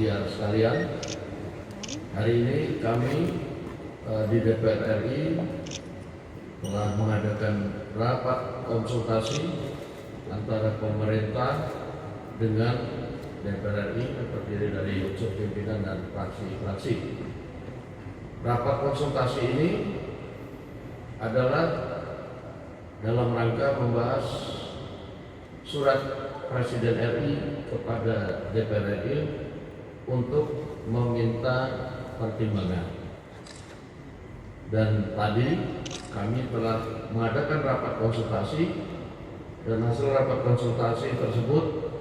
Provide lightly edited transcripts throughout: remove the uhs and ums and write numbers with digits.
media sekalian, hari ini kami di DPR RI telah mengadakan rapat konsultasi antara pemerintah dengan DPR RI yang terdiri dari unsur pimpinan dan fraksi-fraksi. Rapat konsultasi ini adalah dalam rangka membahas surat Presiden RI kepada DPR RI untuk meminta pertimbangan. Dan tadi kami telah mengadakan rapat konsultasi, dan hasil rapat konsultasi tersebut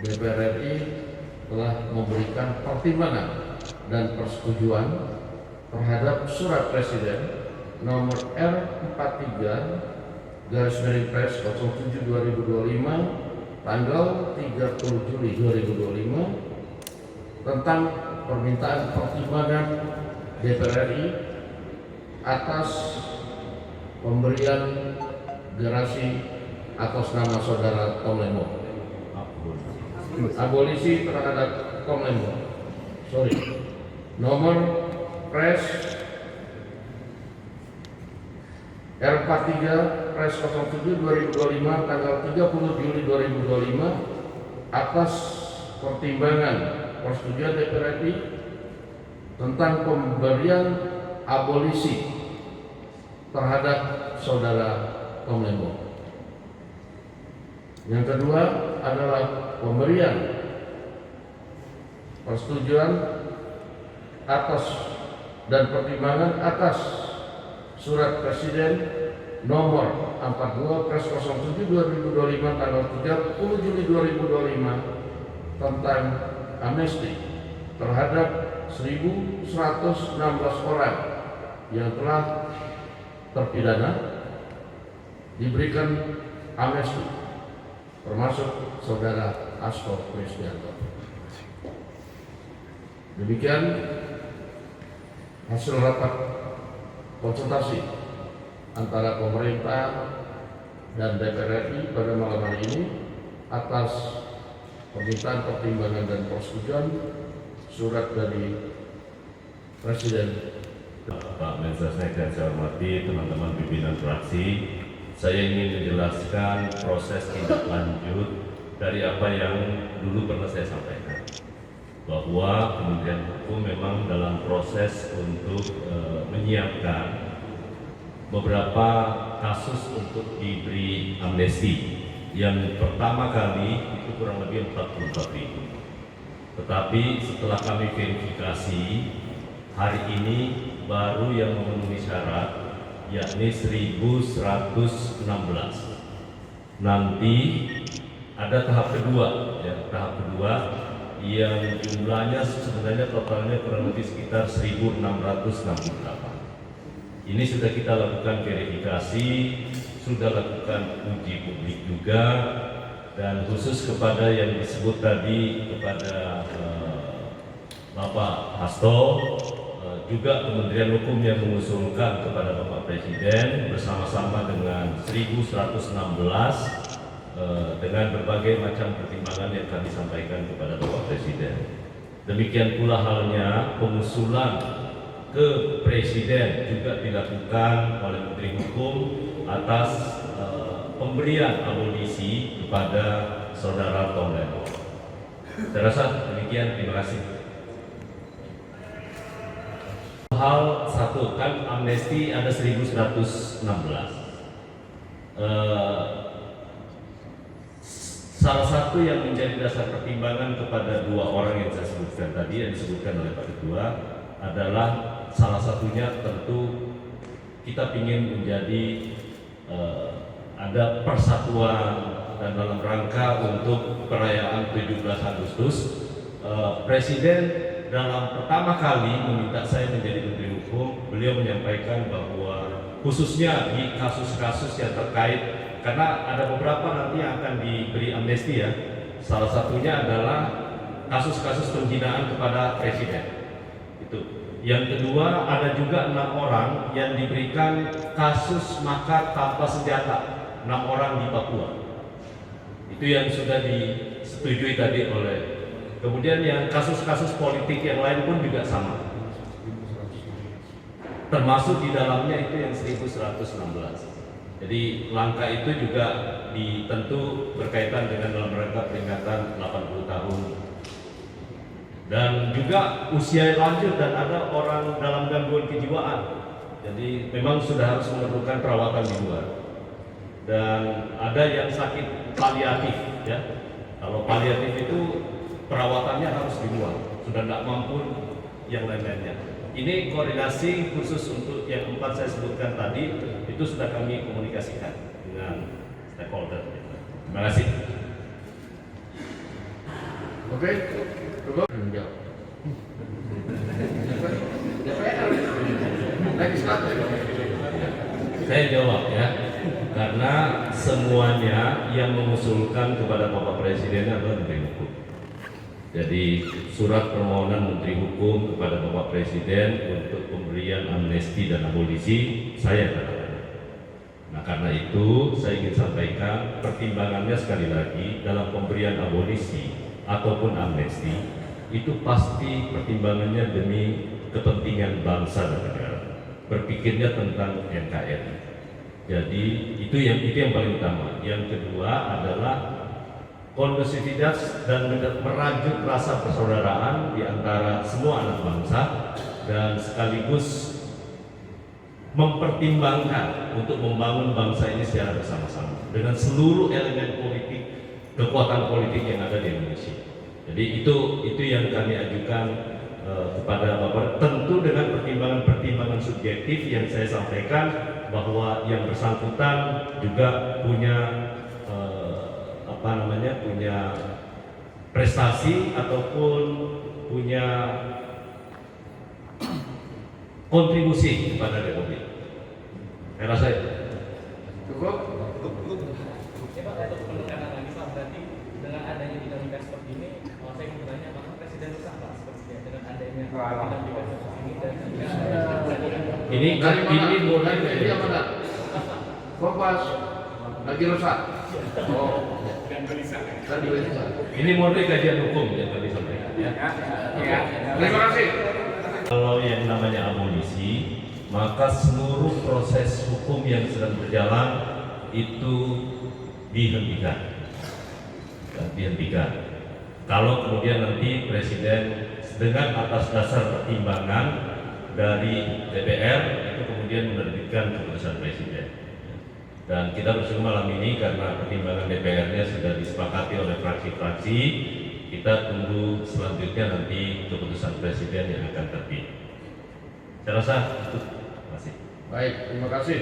DPR RI telah memberikan pertimbangan dan persetujuan terhadap surat Presiden nomor R43/Pres07/2025 tanggal 30 Juli 2025 tentang permintaan pertimbangan DPR RI atas pemberian gerasi atas nama saudara Tom Lembong, abolisi terhadap Tom Lembong, nomor Pres R43 Pres 07/2025 tanggal 30 Juli 2025 atas pertimbangan persetujuan DPR RI tentang pemberian abolisi terhadap saudara Tom Lembong. Yang kedua adalah pemberian persetujuan atas dan pertimbangan atas surat Presiden nomor 42 Pres 07/2025 tanggal 30 Juli 2025 tentang amnesti terhadap 1.116 orang yang telah terpidana diberikan amnesti, termasuk saudara Hasto Kristianto. Demikian hasil rapat konsultasi antara pemerintah dan DPR RI pada malam hari ini atas permintaan pertimbangan dan persetujuan surat dari Presiden. Pak Mensesnek dan saya hormati teman-teman pimpinan fraksi, saya ingin menjelaskan proses tindak lanjut dari apa yang dulu pernah saya sampaikan, bahwa Kementerian Hukum memang dalam proses untuk menyiapkan beberapa kasus untuk diberi amnesti. Yang pertama kali itu kurang lebih 44.000. Tetapi setelah kami verifikasi, hari ini baru yang memenuhi syarat, yakni 1.116. Nanti ada tahap kedua, tahap kedua yang jumlahnya sebenarnya totalnya kurang lebih sekitar 1.668. Ini sudah kita lakukan verifikasi, sudah lakukan uji publik juga, dan khusus kepada yang disebut tadi kepada Bapak Hasto, juga Kementerian Hukum yang mengusulkan kepada Bapak Presiden bersama-sama dengan 1.116 dengan berbagai macam pertimbangan yang kami sampaikan kepada Bapak Presiden. Demikian pula halnya pengusulan ke Presiden juga dilakukan oleh Menteri Hukum atas pemberian abolisi kepada saudara Tom Lembong. Saya rasa demikian, terima kasih. Hal satu, kan amnesti ada 1.116. Salah satu yang menjadi dasar pertimbangan kepada dua orang yang saya sebutkan tadi, yang disebutkan oleh Pak Ketua, adalah salah satunya tentu kita ingin menjadi ada persatuan, dan dalam rangka untuk perayaan 17 Agustus Presiden dalam pertama kali meminta saya menjadi Menteri Hukum, beliau menyampaikan bahwa khususnya di kasus-kasus yang terkait, karena ada beberapa nanti yang akan diberi amnesti ya, salah satunya adalah kasus-kasus penghinaan kepada Presiden. Itu. Yang kedua, ada juga 6 orang yang diberikan kasus makar tanpa senjata, 6 orang di Papua. Itu yang sudah disetujui tadi oleh Kemudian yang kasus-kasus politik yang lain pun juga sama. Termasuk di dalamnya itu yang 1116. Jadi langkah itu juga tentu berkaitan dengan dalam rangka peringatan 80 tahun. Dan juga usia lanjut dan ada orang dalam gangguan kejiwaan. Jadi memang sudah harus memerlukan perawatan di luar. Dan ada yang sakit paliatif ya. Kalau paliatif itu perawatannya harus di luar, sudah tidak mampu yang lain-lainnya. Ini koordinasi khusus untuk yang 4 saya sebutkan tadi, itu sudah kami komunikasikan dengan stakeholder. Terima kasih. Oke, cukup. Menjawab. DPR. Legislatif. Saya jawab ya, karena semuanya yang mengusulkan kepada Bapak Presiden adalah Menteri Hukum. Jadi surat permohonan Menteri Hukum kepada Bapak Presiden untuk pemberian amnesti dan abolisi saya katakan. Nah karena itu saya ingin sampaikan pertimbangannya sekali lagi dalam pemberian abolisi ataupun amnesti itu pasti pertimbangannya demi kepentingan bangsa dan negara. Berpikirnya tentang NKRI. Jadi itu yang paling utama. Yang kedua adalah kondusivitas dan merajut rasa persaudaraan di antara semua anak bangsa dan sekaligus mempertimbangkan untuk membangun bangsa ini secara bersama-sama dengan seluruh elemen politik, kekuatan politik yang ada di Indonesia. Jadi itu yang kami ajukan kepada Bapak, tentu dengan pertimbangan-pertimbangan subjektif yang saya sampaikan bahwa yang bersangkutan juga punya punya prestasi ataupun punya kontribusi kepada Republik. Saya rasa itu. Cukup. Pak, untuk penekanan lagi Pak, berarti dengan adanya dinamika seperti ini, saya ingin bertanya apakah Presiden resah Pak sepertinya dengan adanya dinamika seperti ini dan ini mulai dari apa nak? Kompas lagi rusak. Oh, dan gelisah. ini murni kajian hukum yang tadi sampaikan ya. Terima kasih. Kalau yang namanya abolisi, maka seluruh proses hukum yang sedang berjalan itu dihentikan. Dihentikan. Kalau kemudian nanti Presiden dengan atas dasar pertimbangan dari DPR itu kemudian menerbitkan keputusan Presiden. Dan kita bersyukur malam ini karena pertimbangan DPR-nya sudah disepakati oleh fraksi-fraksi, kita tunggu selanjutnya nanti keputusan Presiden yang akan terbit. Saya rasa itu. Terima kasih. Baik, terima kasih.